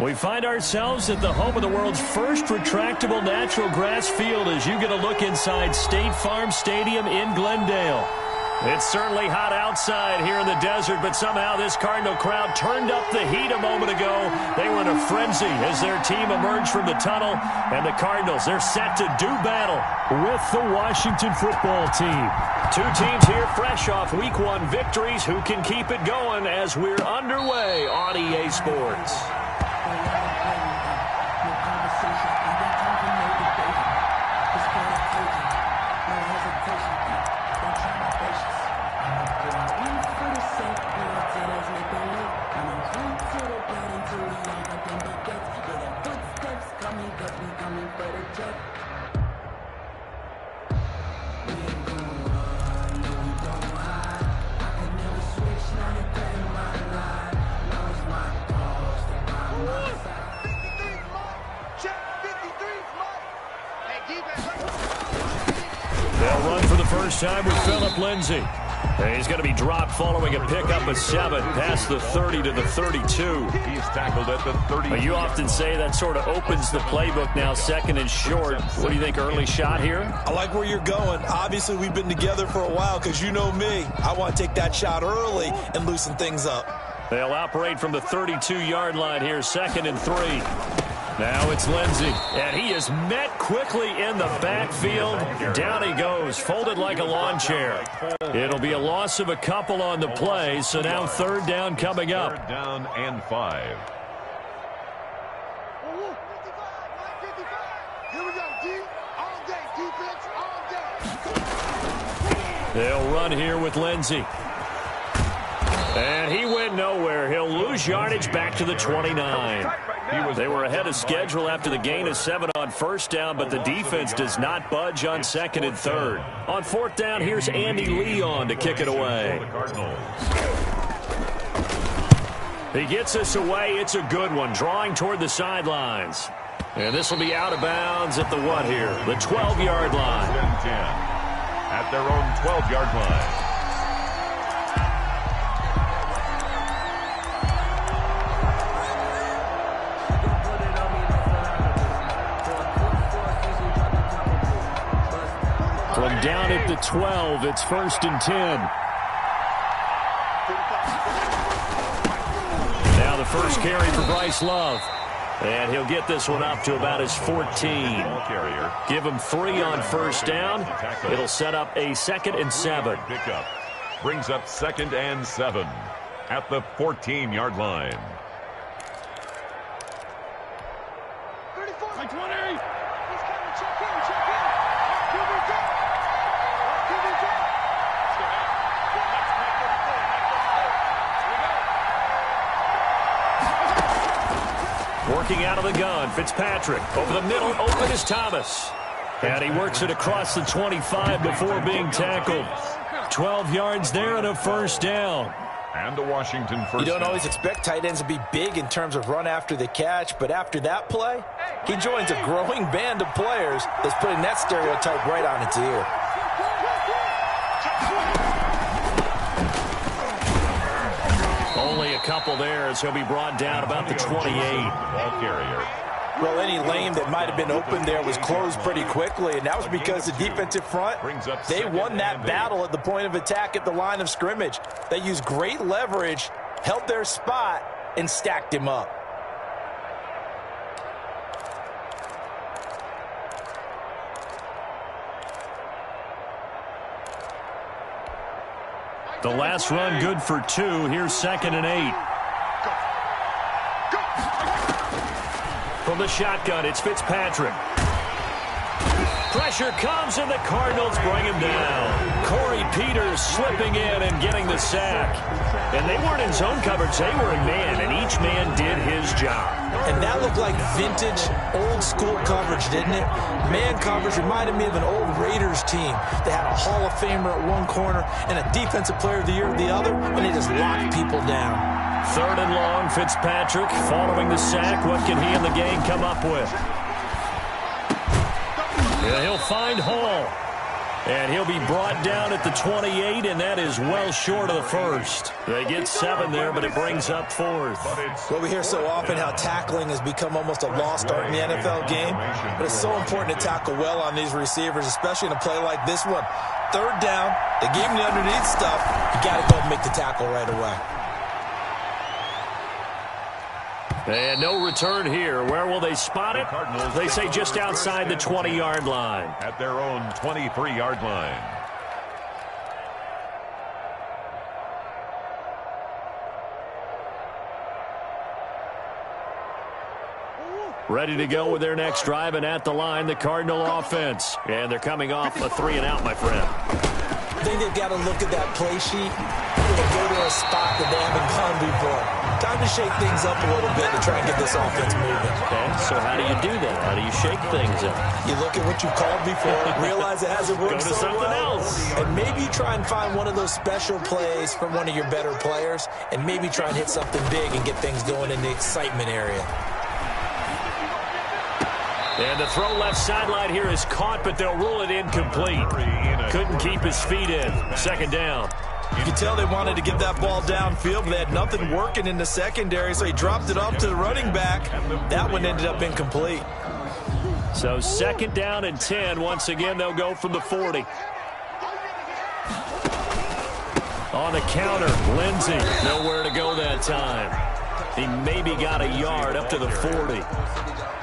We find ourselves at the home of the world's first retractable natural grass field as you get a look inside State Farm Stadium in Glendale. It's certainly hot outside here in the desert, but somehow this Cardinal crowd turned up the heat a moment ago. They were in a frenzy as their team emerged from the tunnel, and the Cardinals, they're set to do battle with the Washington football team. Two teams here fresh off Week 1 victories. Who can keep it going as we're underway on EA Sports? They'll run for the first time with Phillip Lindsay. And he's going to be dropped following a pickup of 7 past the 30 to the 32. He's tackled at the 30. You often say that sort of opens the playbook now, second and short. What do you think, early shot here? I like where you're going. Obviously, we've been together for a while because you know me. I want to take that shot early and loosen things up. They'll operate from the 32-yard line here, 2nd and 3. Now it's Lindsay, and he is met quickly in the backfield. Down he goes, folded like a lawn chair. It'll be a loss of a couple on the play, so now 3rd down coming up. 3rd down and 5. Here we go, D. All day, defense, all day. They'll run here with Lindsay. And he went nowhere. He'll lose yardage back to the 29. They were ahead of schedule after the gain of 7 on 1st down, but the defense does not budge on 2nd and 3rd. On 4th down, here's Andy Leon to kick it away. He gets us away. It's a good one, drawing toward the sidelines. And this will be out of bounds at the what here? The 12-yard line. 10 at their own 12-yard line. From down at the 12, it's 1st and 10. Now the first carry for Bryce Love. And he'll get this one up to about his 14. Give him 3 on 1st down. It'll set up a 2nd and 7. Pickup brings up 2nd and 7 at the 14-yard line. 34, 20. He's coming, check in. Here we go. Working out of the gun, Fitzpatrick. Over the middle, open is Thomas. And he works it across the 25 before being tackled. 12 yards there and a 1st down. And a Washington first. You don't down. always expect tight ends to be big in terms of run after the catch, but after that play, he joins a growing band of players that's putting that stereotype right on its ear. Only a couple there as he'll be brought down about the 28. Ball carrier. Well, any lane that might have been open there was closed pretty quickly, and that was because the defensive front, they won that battle at the point of attack at the line of scrimmage. They used great leverage, held their spot, and stacked him up. The last run good for 2. Here's 2nd and 8. From the shotgun, it's Fitzpatrick. Pressure comes, and the Cardinals bring him down. Corey Peters slipping in and getting the sack. And they weren't in zone coverage. They were in man, and each man did his job. And that looked like vintage, old-school coverage, didn't it? Man coverage reminded me of an old Raiders team. They had a Hall of Famer at one corner and a Defensive Player of the Year at the other, and they just locked people down. 3rd and long, Fitzpatrick following the sack. What can he and the gang come up with? Yeah, he'll find Hall. And he'll be brought down at the 28, and that is well short of the first. They get 7 there, but it brings up 4th. Well, we hear so often how tackling has become almost a lost art in the NFL game, but it's so important to tackle well on these receivers, especially in a play like this one. 3rd down, they gave him the underneath stuff. You got to go and make the tackle right away. And no return here. Where will they spot it? They say just outside the 20-yard line. At their own 23-yard line. Ready to go with their next drive, and at the line, the Cardinal offense. And they're coming off a 3-and-out, my friend. I think they've got to look at that play sheet and go to a spot that they haven't gone before. Time to shake things up a little bit to try and get this offense moving. Okay, so how do you do that? How do you shake things up? You look at what you called before, realize it hasn't worked Go to something else. And maybe try and find one of those special plays from one of your better players, and maybe try and hit something big and get things going in the excitement area. And the throw left sideline here is caught, but they'll rule it incomplete. Couldn't keep his feet in. 2nd down. You can tell they wanted to get that ball downfield, but they had nothing working in the secondary, so he dropped it off to the running back. That one ended up incomplete. So 2nd down and 10. Once again, they'll go from the 40. On the counter, Lindsey. Nowhere to go that time. He maybe got a yard up to the 40.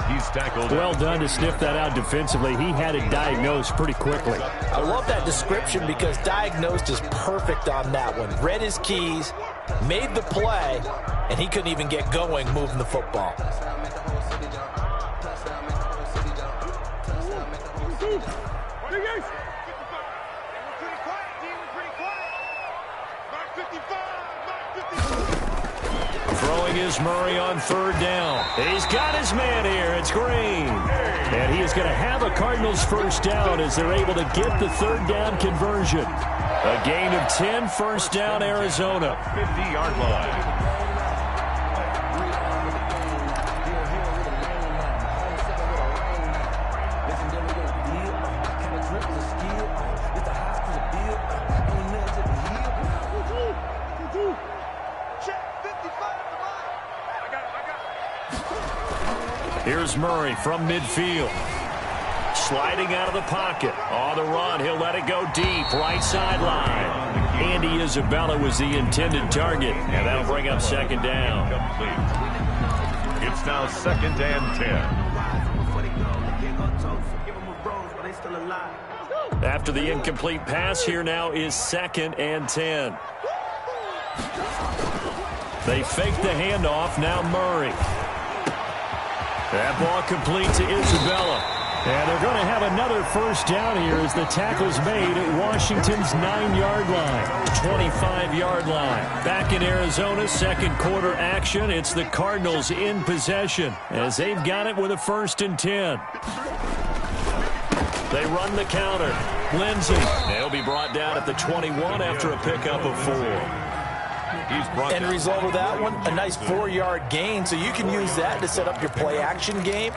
He's tackled. Well done to sniff that out defensively. He had it diagnosed pretty quickly. I love that description because diagnosed is perfect on that one. Read his keys, made the play, and he couldn't even get going moving the football. Throwing is Murray on 3rd down. He's got his man here. It's Green. And he is going to have a Cardinals 1st down as they're able to get the 3rd down conversion. A gain of 10, 1st down, Arizona. 50-yard line. Here's Murray from midfield. Sliding out of the pocket. On the run, he'll let it go deep. Right sideline. Andy Isabella was the intended target, and that'll bring up 2nd down. It's now 2nd and 10. After the incomplete pass, here now is 2nd and 10. They fake the handoff. Now Murray. That ball complete to Isabella. And they're going to have another 1st down here as the tackle's made at Washington's 9-yard line, 25-yard line. Back in Arizona, 2nd quarter action. It's the Cardinals in possession as they've got it with a 1st and 10. They run the counter. Lindsey. They'll be brought down at the 21 after a pickup of 4. End result of that one, a nice 4-yard gain, so you can use that to set up your play-action game,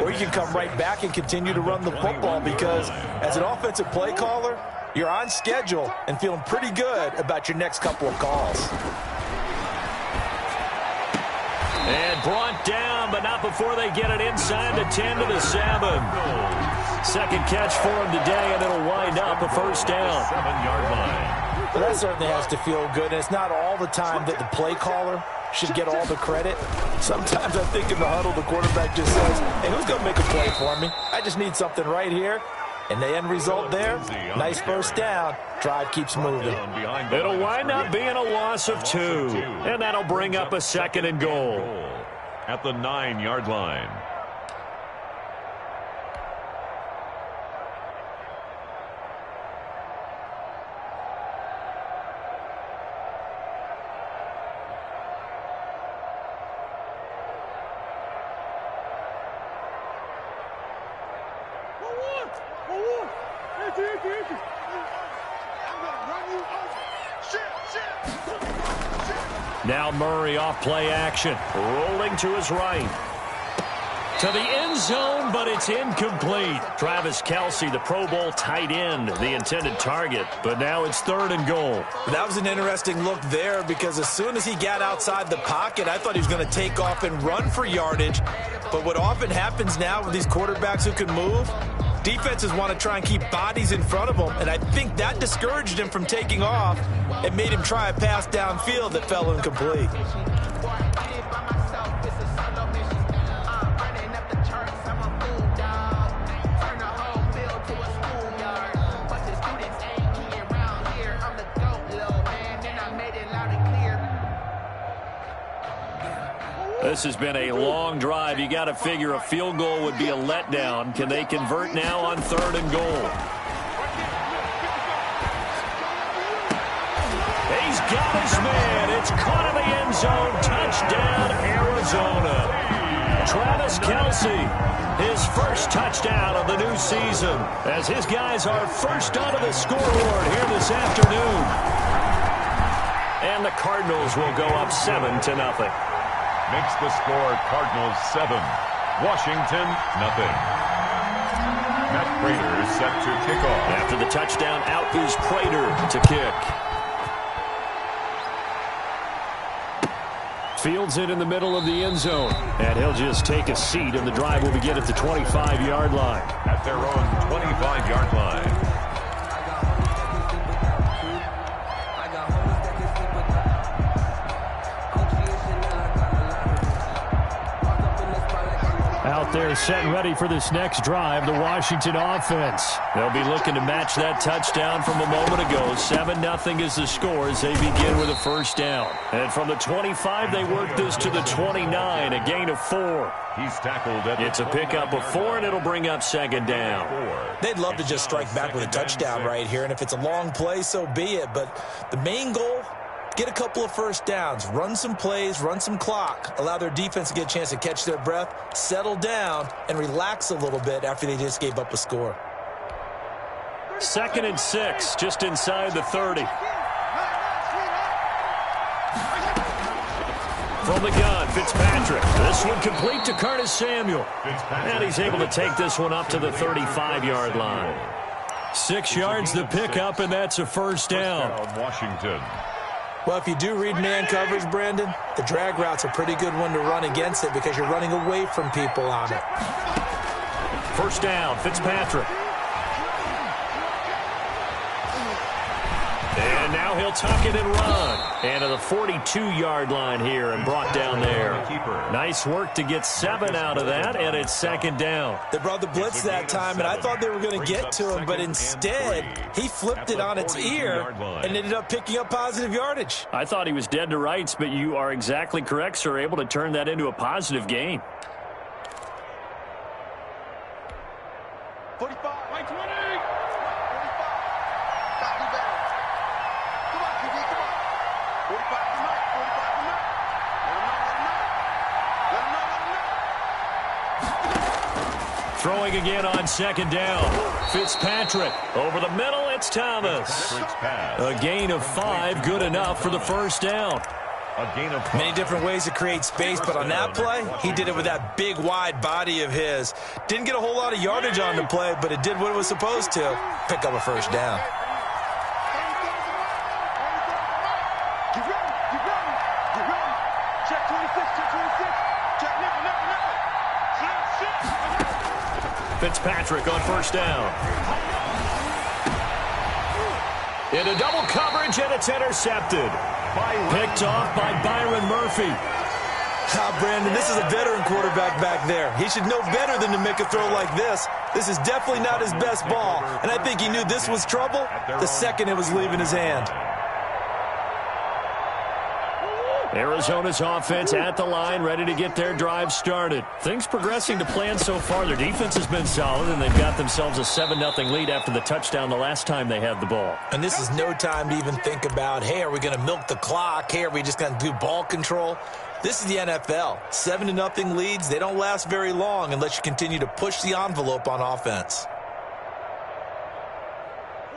or you can come right back and continue to run the football because as an offensive play caller, you're on schedule and feeling pretty good about your next couple of calls. And brought down, but not before they get it inside the 10 to the 7. 2nd catch for him today, and it'll wind up a 1st down. 7-yard line. Well, that certainly has to feel good, and it's not all the time that the play caller should get all the credit. Sometimes I think in the huddle, the quarterback just says, hey, who's going to make a play for me? I just need something right here. And the end result there, nice 1st down. Drive keeps moving. It'll wind up being a loss of 2. And that'll bring up a 2nd and goal. At the 9-yard line. Now Murray off play action. Rolling to his right. To the end zone, but it's incomplete. Travis Kelce, the Pro Bowl tight end, the intended target. But now it's 3rd and goal. That was an interesting look there because as soon as he got outside the pocket, I thought he was going to take off and run for yardage. But what often happens now with these quarterbacks who can move, defenses want to try and keep bodies in front of them, and I think that discouraged him from taking off and made him try a pass downfield that fell incomplete. This has been a long drive. You got to figure a field goal would be a letdown. Can they convert now on 3rd and goal? He's got his man. It's caught in the end zone. Touchdown, Arizona. Travis Kelce, his first touchdown of the new season, as his guys are first onto the scoreboard here this afternoon. And the Cardinals will go up 7-0. Makes the score Cardinals 7, Washington nothing. Matt Prater is set to kick off. After the touchdown, out is Prater to kick. Fields it in the middle of the end zone. And he'll just take a seat, and the drive will begin at the 25-yard line. At their own 25-yard line. Out there set and ready for this next drive, the Washington offense. They'll be looking to match that touchdown from a moment ago. 7-0 is the score as they begin with a first down. And from the 25, they work this to the 29, a gain of 4. He's tackled at It's a pickup of 4, and it'll bring up 2nd down. They'd love to just strike back with a touchdown right here, and if it's a long play, so be it. But the main goal, get a couple of first downs, run some plays, run some clock, allow their defense to get a chance to catch their breath, settle down, and relax a little bit after they just gave up a score. 2nd and 6, just inside the 30. From the gun, Fitzpatrick. This one complete to Curtis Samuel. And he's able to take this one up to the 35-yard line. 6 yards the pickup, and that's a first down. Washington. Well, if you do read man coverage, Brandon, the drag route's a pretty good one to run against it because you're running away from people on it. First down, Fitzpatrick. And now he'll tuck it and run. And to the 42-yard line here and brought down there. Nice work to get 7 out of that, and it's 2nd down. They brought the blitz that time, and I thought they were going to get to him, but instead he flipped it on its ear and ended up picking up positive yardage. I thought he was dead to rights, but you are exactly correct, sir. Able to turn that into a positive gain. 45, right 20. 45. Stop, do better. Come on, QB, come on. 45 tonight, 45 tonight. Let him know. Throwing again on 2nd down. Fitzpatrick over the middle. It's Thomas. A gain of 5, good enough for the first down. A gain of 5. Many different ways to create space, but on that play, he did it with that big, wide body of his. Didn't get a whole lot of yardage on the play, but it did what it was supposed to. Pick up a first down. Get ready, get ready, get ready. Check 26, check 26. Check now. Fitzpatrick on first down. Into double coverage, and it's intercepted. Picked off by Byron Murphy. Brandon, this is a veteran quarterback back there. He should know better than to make a throw like this. This is definitely not his best ball, and I think he knew this was trouble the second it was leaving his hand. Arizona's offense at the line, ready to get their drive started. Things progressing to plan so far. Their defense has been solid, and they've got themselves a 7-0 lead after the touchdown the last time they had the ball. And this is no time to even think about, hey, are we going to milk the clock? Hey, are we just going to do ball control? This is the NFL. 7-0 leads, they don't last very long unless you continue to push the envelope on offense.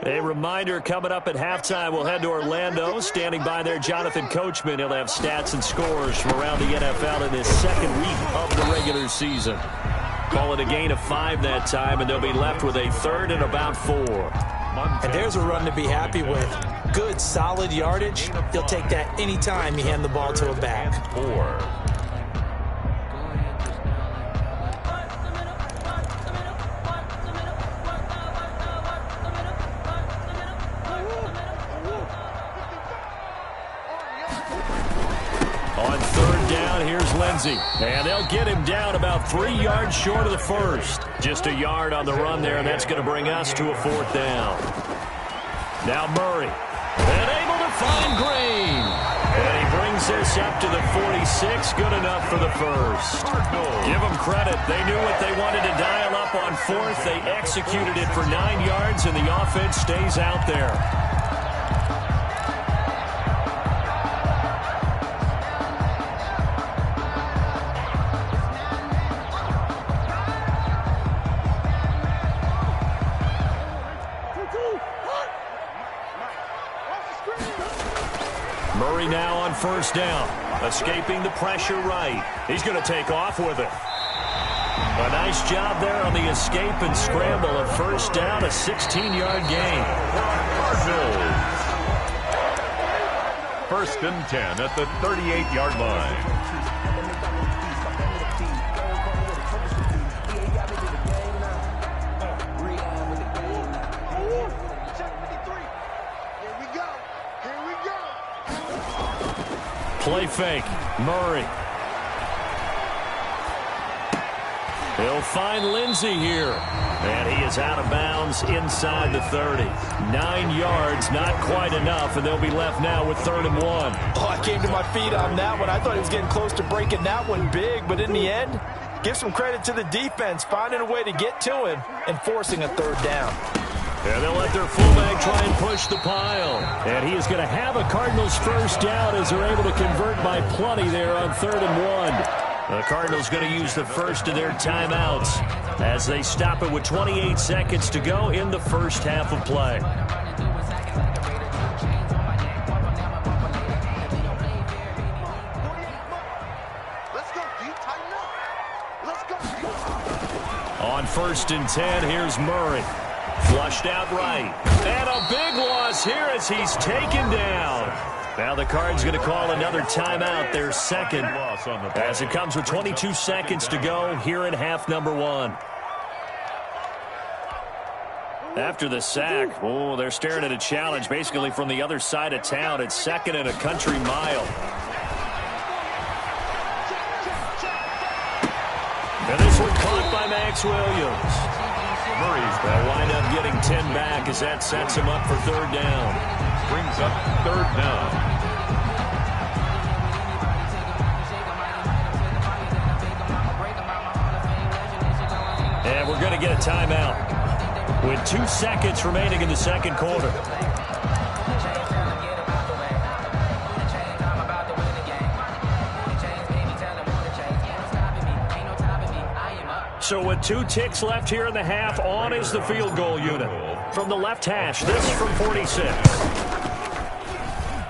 A reminder, coming up at halftime, we'll head to Orlando. Standing by there, Jonathan Coachman. He'll have stats and scores from around the NFL in his second week of the regular regular season. Call it a gain of 5 that time, and they'll be left with a 3rd and about 4. And there's a run to be happy with. Good, solid yardage. He'll take that anytime you hand the ball to a back. 4. On 3rd down, here's Lindsey. And they'll get him down about 3 yards short of the first. Just a yard on the run there, and that's going to bring us to a 4th down. Now Murray. And able to find Green. And he brings this up to the 46. Good enough for the first. Give them credit. They knew what they wanted to dial up on 4th. They executed it for 9 yards, and the offense stays out there. Murray now on 1st down. Escaping the pressure right. He's going to take off with it. A nice job there on the escape and scramble. A 1st down, a 16-yard gain. 1st and 10 at the 38-yard line. Play fake. Murray. He'll find Lindsey here. And he is out of bounds inside the 30. 9 yards, not quite enough, and they'll be left now with 3rd and 1. Oh, I came to my feet on that one. I thought he was getting close to breaking that one big, but in the end, give some credit to the defense, finding a way to get to him and forcing a 3rd down. And they'll let their fullback try and push the pile. And he is going to have a Cardinals 1st down as they're able to convert by plenty there on 3rd and 1. The Cardinals going to use the first of their timeouts as they stop it with 28 seconds to go in the first half of play. Let's go, D. Tighten up. Let's go, D. On 1st and 10, here's Murray. Flushed out right. And a big loss here as he's taken down. Now the Cards going to call another timeout, their second, as it comes with 22 seconds to go here in half number 1. After the sack, oh, they're staring at a challenge basically from the other side of town. It's 2nd and a country mile. And this one caught by Max Williams. Murray's going to wind up getting 10 back as that sets him up for 3rd down. Brings up 3rd down. And we're going to get a timeout with 2 seconds remaining in the second quarter. So with 2 ticks left here in the half, on is the field goal unit. From the left hash, this from 46.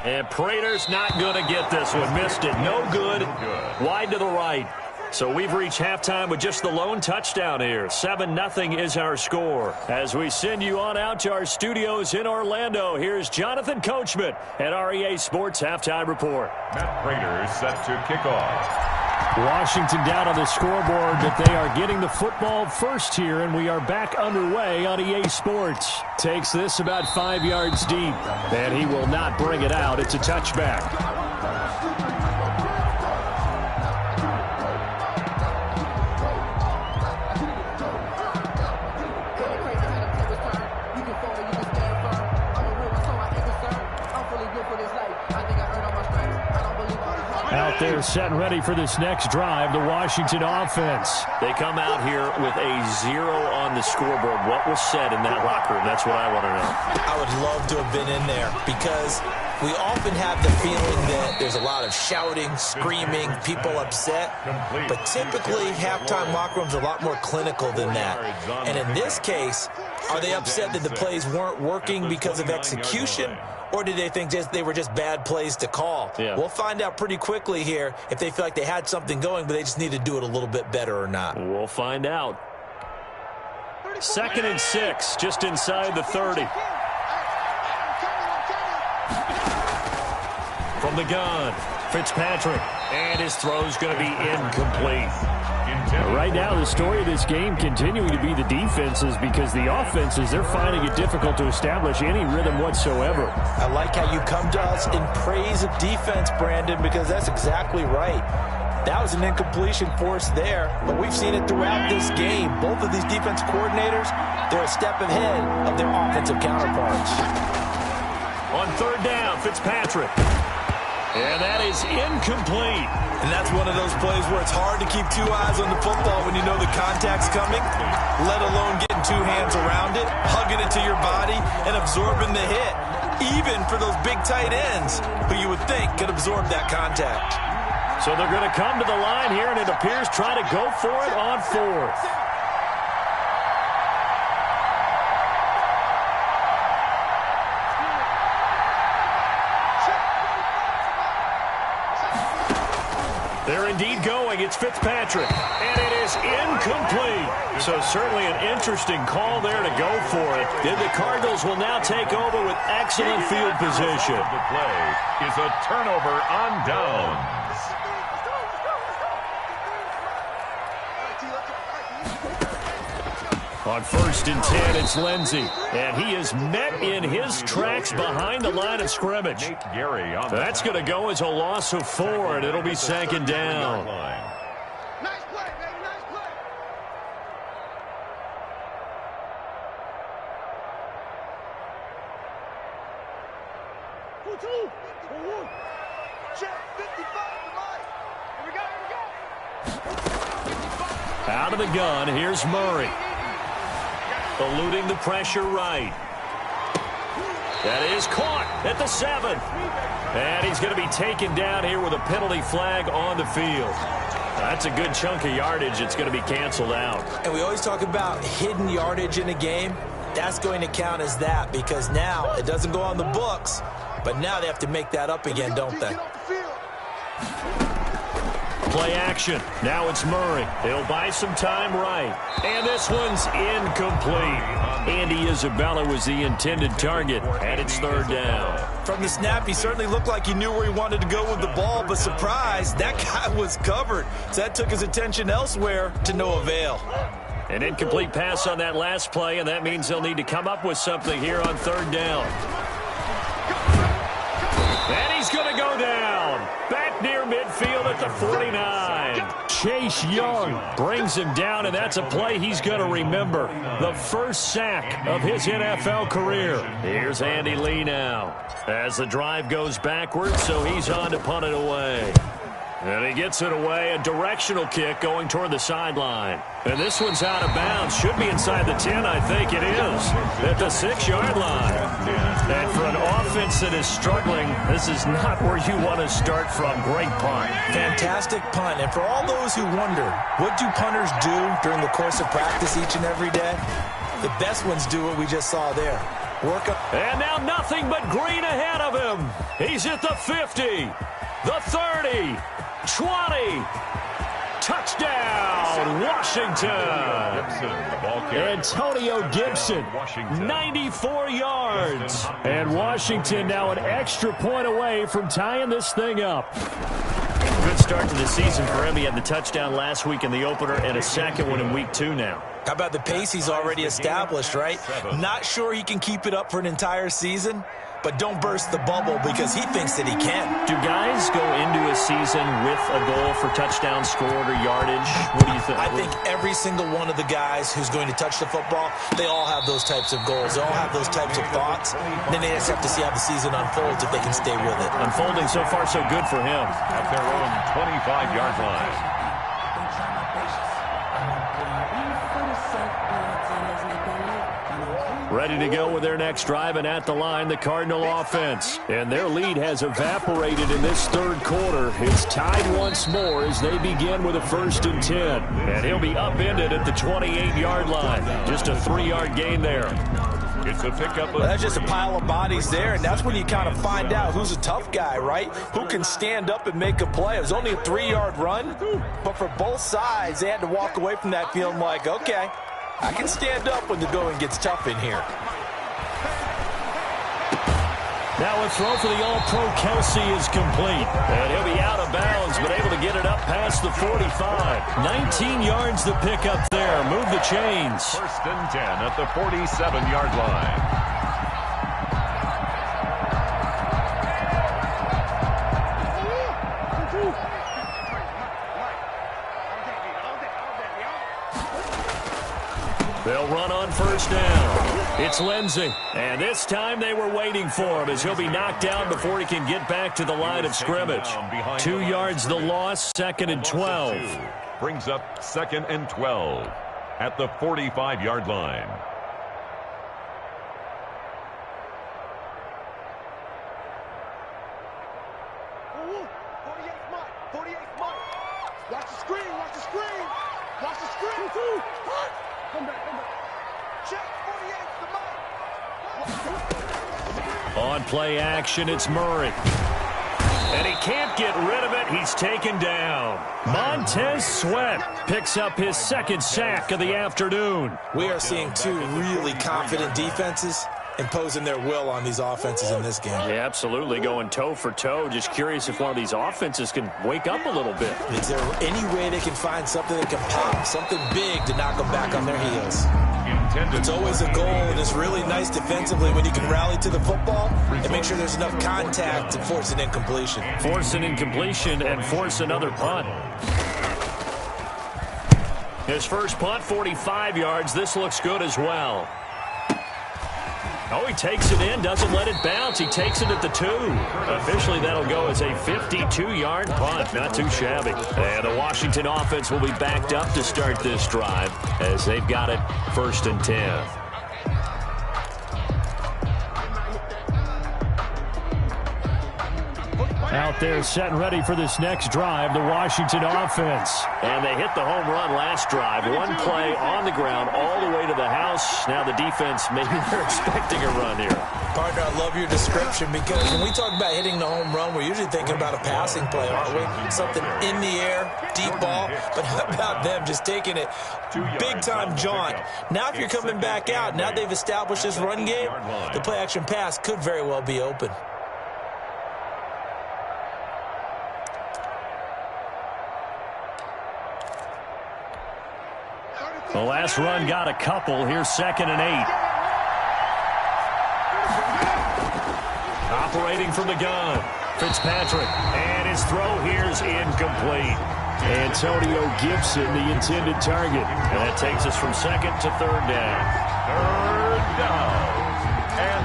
And Prater's not going to get this one. Missed it. No good. Wide to the right. So we've reached halftime with just the lone touchdown here. 7-0 is our score. As we send you on out to our studios in Orlando, here's Jonathan Coachman at REA Sports Halftime Report. Matt Prater set to kick off. Washington down on the scoreboard, but they are getting the football first here, and we are back underway on EA Sports. Takes this about 5 yards deep, and he will not bring it out. It's a touchback. Out there set and ready for this next drive, the Washington offense. They come out here with a 0 on the scoreboard. What was said in that locker room? That's what I want to know. I would love to have been in there because We often have the feeling that there's a lot of shouting, screaming, people upset. But typically, halftime locker rooms are a lot more clinical than that. And in this case, are they upset that the plays weren't working because of execution? Or did they think they were just bad plays to call? Yeah. We'll find out pretty quickly here if they feel like they had something going, but they just need to do it a little bit better or not. We'll find out. 2nd and 6, just inside the 30. From the gun, Fitzpatrick, and his throw's going to be incomplete. Right now, the story of this game continuing to be the defenses, because the offenses, they're finding it difficult to establish any rhythm whatsoever. I like how you come to us in praise of defense, Brandon, because that's exactly right. That was an incompletion force there, but we've seen it throughout this game. Both of these defense coordinators, they're a step ahead of their offensive counterparts. On 3rd down, Fitzpatrick. And that is incomplete. And that's one of those plays where it's hard to keep 2 eyes on the football when you know the contact's coming, let alone getting 2 hands around it, hugging it to your body, and absorbing the hit, even for those big tight ends who you would think could absorb that contact. So they're going to come to the line here, and it appears try to go for it on 4th. They're indeed going. It's Fitzpatrick, and it is incomplete. So certainly an interesting call there to go for it. And the Cardinals will now take over with excellent field position. The play is a turnover on downs. On 1st and 10, it's Lindsey, and he is met in his tracks behind the line of scrimmage. That's going to go as a loss of 4, and it'll be 2nd down. Nice play, baby, nice play. Two, one. Check 55 to Mike. Here we go. Out of the gun, here's Murray. Eluding the pressure right. That is caught at the 7. And he's going to be taken down here with a penalty flag on the field. That's a good chunk of yardage. It's going to be canceled out. And we always talk about hidden yardage in a game. That's going to count as that, because now it doesn't go on the books, but now they have to make that up again, don't they? Play action. Now it's Murray. He'll buy some time right. And this one's incomplete. Andy Isabella was the intended target, and it's 3rd down. From the snap, he certainly looked like he knew where he wanted to go with the ball, but surprise, that guy was covered. So that took his attention elsewhere to no avail. An incomplete pass on that last play, and that means they'll need to come up with something here on 3rd down. And he's going to go down. Back near midfield at the 49. Chase Young brings him down, and that's a play he's going to remember. The first sack of his NFL career. Here's Andy Lee now as the drive goes backwards, so he's on to punt it away. And he gets it away, a directional kick going toward the sideline. And this one's out of bounds. Should be inside the 10, I think it is, at the 6-yard line. And for an offense that is struggling, this is not where you want to start from. Great punt. Fantastic punt. And for all those who wonder, what do punters do during the course of practice each and every day? The best ones do what we just saw there. Work up. And now nothing but green ahead of him. He's at the 50, the 30. 20. Touchdown, Washington. Antonio Gibson, 94 yards. And Washington now an extra point away from tying this thing up. Good start to the season for him. He had the touchdown last week in the opener and a second one in week 2 now. How about the pace he's already established, right? Not sure he can keep it up for an entire season, but don't burst the bubble because he thinks that he can. Do guys go into a season with a goal for touchdown scored or yardage? What do you think? I think every single one of the guys who's going to touch the football, they all have those types of goals. They all have those types of thoughts. Then they just have to see how the season unfolds if they can stay with it. Unfolding so far so good for him. At their own 25-yard line. Ready to go with their next drive, and at the line, the Cardinal offense. And their lead has evaporated in this third quarter. It's tied once more as they begin with a 1st and 10. And he'll be upended at the 28-yard line. Just a 3-yard gain there. It's a pickup. Well, that's just a pile of bodies there, and that's when you kind of find out who's a tough guy, right? Who can stand up and make a play. It was only a 3-yard run, but for both sides, they had to walk away from that feeling like, okay, I can stand up when the going gets tough in here. Now a throw for the All-Pro Kelsey is complete. And he'll be out of bounds, but able to get it up past the 45. 19 yards the pickup there. Move the chains. 1st and 10 at the 47-yard line. They'll run on 1st down. It's Lindsey. And this time they were waiting for him as he'll be knocked down before he can get back to the line of scrimmage. 2 yards the loss, 2nd and 12. Brings up 2nd and 12 at the 45-yard line. Watch the screen, watch the screen. Watch the screen. Come back. Check 48 the On play action, it's Murray. And he can't get rid of it. He's taken down. Montez Sweat picks up his 2nd sack of the afternoon. We are seeing 2 really confident defenses imposing their will on these offenses in this game. Yeah, absolutely, going toe for toe. Just curious if one of these offenses can wake up a little bit. Is there any way they can find something that can pop, something big to knock them back on their heels? It's always a goal, and it's really nice defensively when you can rally to the football and make sure there's enough contact to force an incompletion. Force an incompletion and force another punt. His first punt, 45 yards. This looks good as well. Oh, he takes it in, doesn't let it bounce. He takes it at the 2. Officially, that'll go as a 52-yard punt. Not too shabby. And the Washington offense will be backed up to start this drive as they've got it 1st and 10. Out there set and ready for this next drive, the Washington offense. And they hit the home run last drive. One play on the ground all the way to the house. Now the defense, maybe they're expecting a run here. Partner, I love your description because when we talk about hitting the home run, we're usually thinking about a passing play, aren't we? Something in the air, deep ball. But how about them just taking it big-time jaunt? Now if you're coming back out, now they've established this run game, the play-action pass could very well be open. The last run got a couple. Here's 2nd and 8. Operating from the gun, Fitzpatrick. And his throw here's incomplete. Antonio Gibson, the intended target. And that takes us from 2nd to 3rd down. 3rd down. And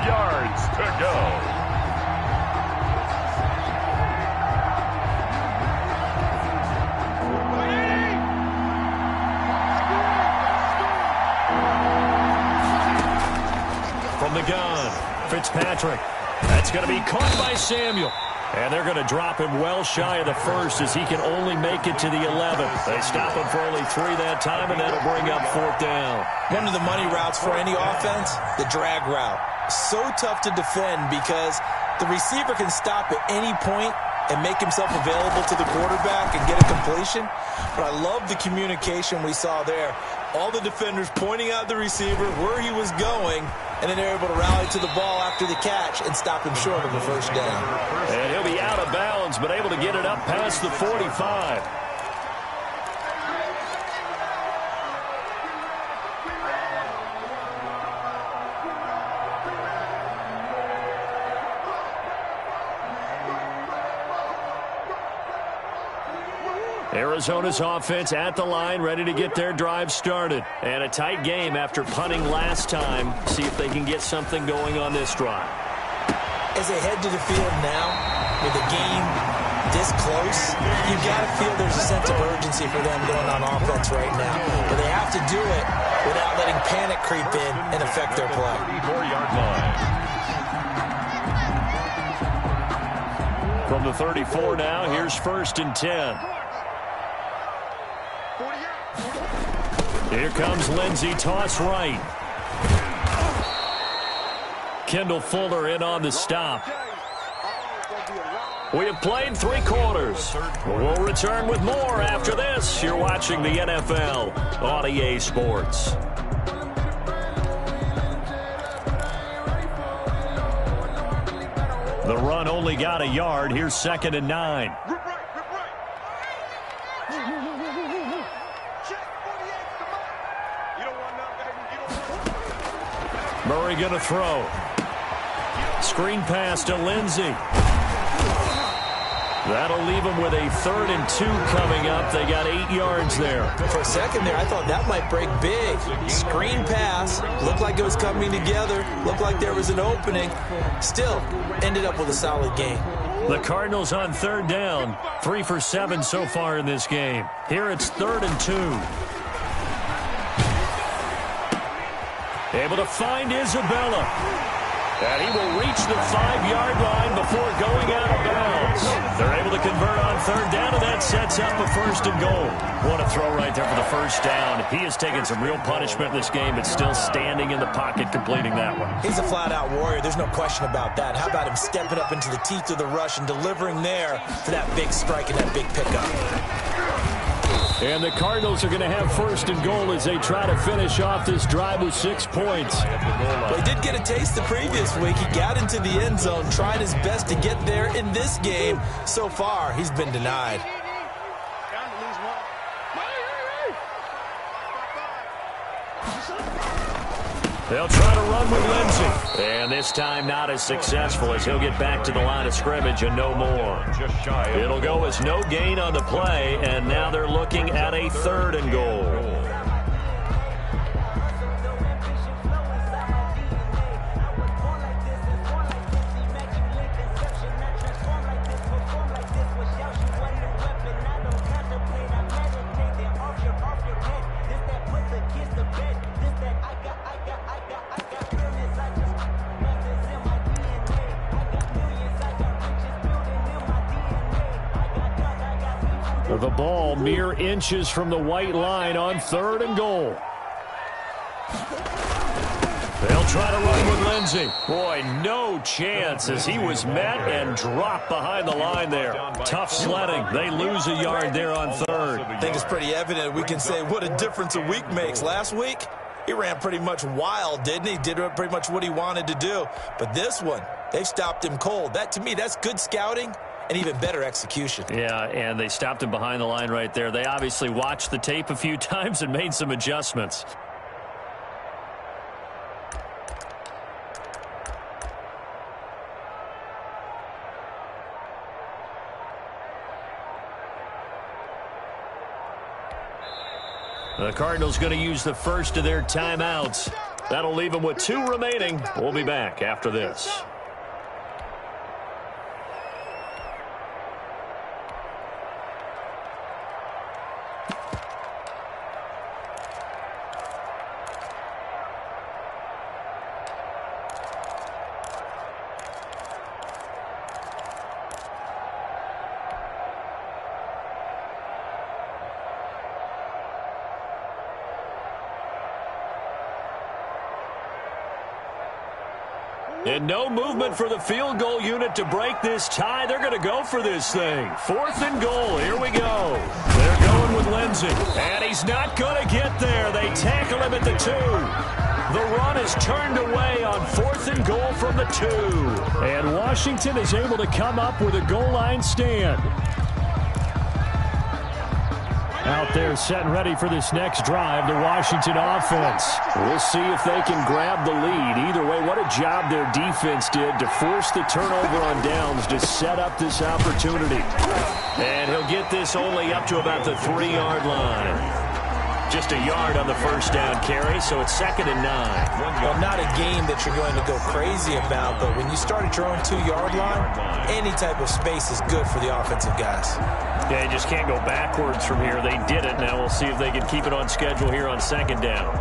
8 yards to go. The gun, Fitzpatrick. That's going to be caught by Samuel. And they're going to drop him well shy of the 1st as he can only make it to the 11th. They stop him for only 3 that time, and that'll bring up 4th down. One of the money routes for any offense, the drag route. So tough to defend because the receiver can stop at any point and make himself available to the quarterback and get a completion. But I love the communication we saw there. All the defenders pointing out the receiver, where he was going, and then they're able to rally to the ball after the catch and stop him short of the 1st down. And he'll be out of bounds, but able to get it up past the 45. Arizona's offense at the line, ready to get their drive started. And a tight game after punting last time. See if they can get something going on this drive. As they head to the field now, with a game this close, you've got to feel there's a sense of urgency for them going on offense right now. But they have to do it without letting panic creep in and affect their play. 34-yard line. From the 34 now, here's 1st and 10. Here comes Lindsey, toss right. Kendall Fuller in on the stop. We have played 3 quarters. We'll return with more after this. You're watching the NFL on EA Sports. The run only got a yard. Here's 2nd and 9. Murray going to throw. Screen pass to Lindsey. That'll leave them with a 3rd and 2 coming up. They got 8 yards there. For a second there, I thought that might break big. Screen pass. Looked like it was coming together. Looked like there was an opening. Still, ended up with a solid game. The Cardinals on 3rd down. 3 for 7 so far in this game. Here it's 3rd and 2. Able to find Isabella. And he will reach the 5-yard line before going out of bounds. They're able to convert on 3rd down, and that sets up a 1st and goal. What a throw right there for the 1st down. He has taken some real punishment in this game, but still standing in the pocket completing that one. He's a flat-out warrior. There's no question about that. How about him stepping up into the teeth of the rush and delivering there for that big strike and that big pickup. And the Cardinals are going to have 1st and goal as they try to finish off this drive with 6 points. Well, he did get a taste the previous week. He got into the end zone, trying his best to get there in this game. So far, he's been denied. They'll try to run with Lindsey. And this time not as successful as he'll get back to the line of scrimmage and no more. It'll go as no gain on the play, and now they're looking at a 3rd and goal. The ball mere inches from the white line on 3rd and goal. They'll try to run with Lindsey. Boy, no chance as he was met and dropped behind the line there. Tough sledding. They lose a yard there on 3rd. I think it's pretty evident. We can say what a difference a week makes. Last week, he ran pretty much wild, didn't he? Did pretty much what he wanted to do. But this one, they've stopped him cold. That, to me, that's good scouting and even better execution. Yeah, and they stopped him behind the line right there. They obviously watched the tape a few times and made some adjustments. The Cardinals going to use the first of their timeouts. That'll leave them with 2 remaining. We'll be back after this. And no movement for the field goal unit to break this tie. They're going to go for this thing. 4th and goal. Here we go. They're going with Lindsey. And he's not going to get there. They tackle him at the 2. The run is turned away on 4th and goal from the 2. And Washington is able to come up with a goal line stand. Out there set and ready for this next drive, the Washington offense. We'll see if they can grab the lead. Either way, what a job their defense did to force the turnover on downs to set up this opportunity. And he'll get this only up to about the 3-yard line. Just a yard on the first down carry, so it's 2nd and 9. Well, not a game that you're going to go crazy about, but when you start at your own 2-yard line, any type of space is good for the offensive guys. Yeah, you just can't go backwards from here. They did it. Now we'll see if they can keep it on schedule here on 2nd down.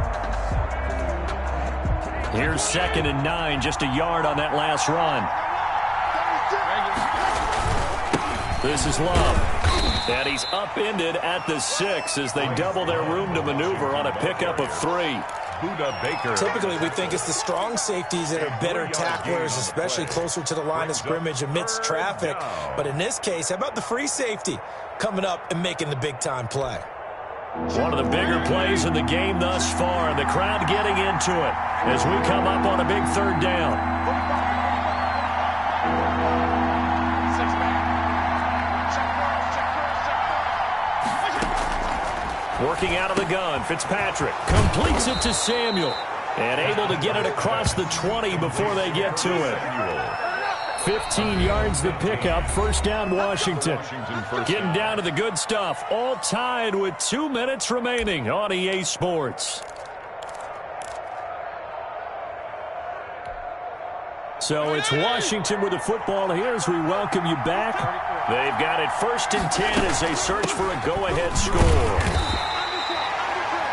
Here's 2nd and 9, just a yard on that last run. This is Love. And he's upended at the 6 as they double their room to maneuver on a pickup of 3. Buda Baker. Typically, we think it's the strong safeties that are better tacklers, especially closer to the line of scrimmage amidst traffic. But in this case, how about the free safety coming up and making the big-time play? One of the bigger plays in the game thus far, and the crowd getting into it as we come up on a big 3rd down. Working out of the gun, Fitzpatrick completes it to Samuel. And able to get it across the 20 before they get to it. 15 yards the pickup, 1st down Washington. Getting down to the good stuff, all tied with 2 minutes remaining on EA Sports. So it's Washington with the football here as we welcome you back. They've got it 1st and 10 as they search for a go-ahead score.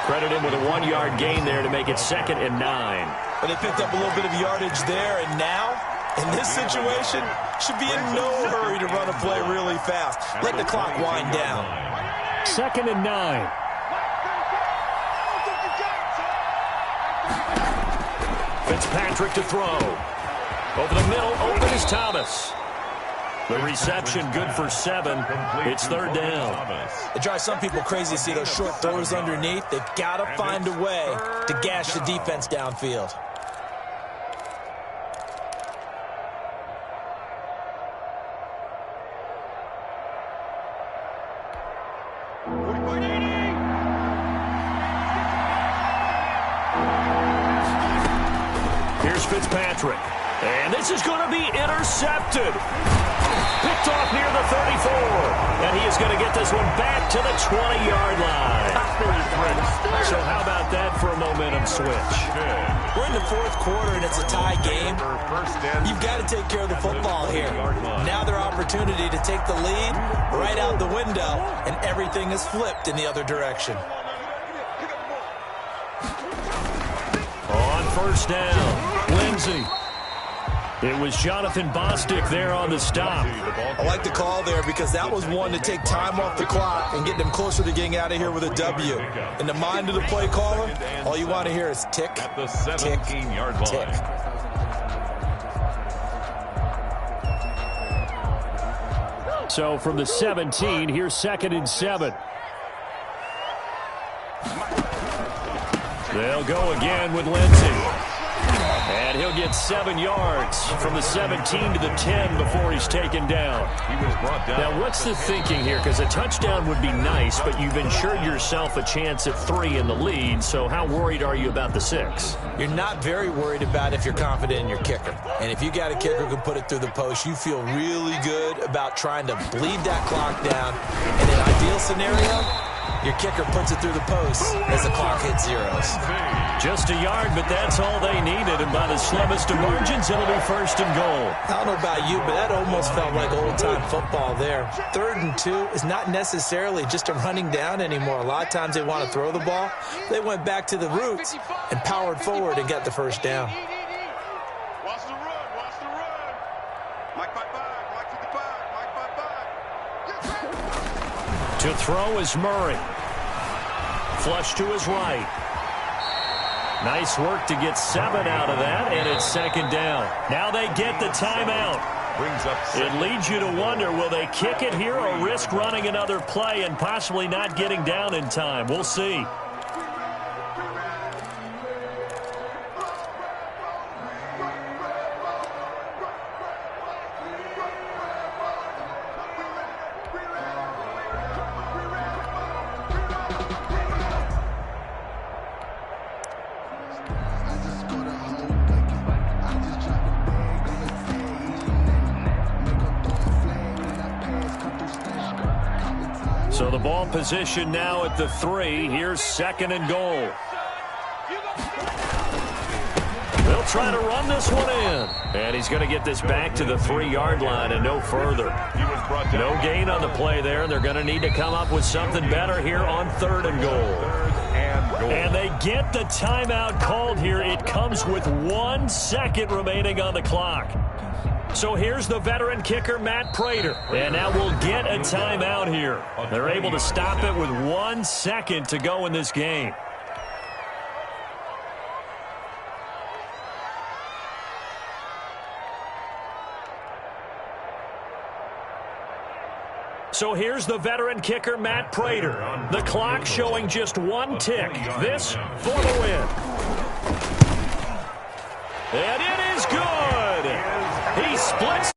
Credit him with a 1-yard gain there to make it 2nd and 9. But they picked up a little bit of yardage there, and now, in this situation, should be in no hurry to run a play really fast. Let the clock wind down. 2nd and 9. Fitzpatrick to throw. Over the middle, open is Thomas. The reception good for 7. It's 3rd down. It drives some people crazy to see those short throws underneath. They've got to find a way to gash the defense downfield. Here's Fitzpatrick. And this is going to be intercepted. Picked off near the 34. And he is going to get this one back to the 20-yard line. So how about that for a momentum switch? We're in the 4th quarter, and it's a tie game. You've got to take care of the football here. Now their opportunity to take the lead right out the window, and everything is flipped in the other direction. On 1st down, Lindsey. It was Jonathan Bostic there on the stop. I like the call there because that was one to take time off the clock and get them closer to getting out of here with a W. In the mind of the play caller, all you want to hear is tick, tick, tick. So from the 17, here's 2nd and 7. They'll go again with Lindsey. And he'll get 7 yards from the 17 to the 10 before he's taken down. Now, what's the thinking here? Because a touchdown would be nice, but you've ensured yourself a chance at 3 in the lead, so how worried are you about the 6? You're not very worried about if you're confident in your kicker. And if you got a kicker who can put it through the post, you feel really good about trying to bleed that clock down. In an ideal scenario, your kicker puts it through the post as the clock hits zeros. Just a yard, but that's all they needed. And by the slimmest of margins, it'll be 1st and goal. I don't know about you, but that almost felt like old-time football there. 3rd and 2 is not necessarily just a running down anymore. A lot of times they want to throw the ball. They went back to the roots and powered forward and got the 1st down. Watch the run, watch the run. Mike back, Mike to the back, Mike back. To throw is Murray. Flush to his right. Nice work to get 7 out of that, and it's 2nd down. Now they get the timeout. It leads you to wonder, will they kick it here or risk running another play and possibly not getting down in time? We'll see. So the ball position now at the 3. Here's 2nd and goal. They'll try to run this one in. And he's going to get this back to the 3-yard line and no further. No gain on the play there, and they're going to need to come up with something better here on 3rd and goal. And they get the timeout called here. It comes with 1 second remaining on the clock. So here's the veteran kicker, Matt Prater. And now we'll get a timeout here. They're able to stop it with 1 second to go in this game. So here's the veteran kicker, Matt Prater. The clock showing just 1 tick. This for the win. And it is good. He splits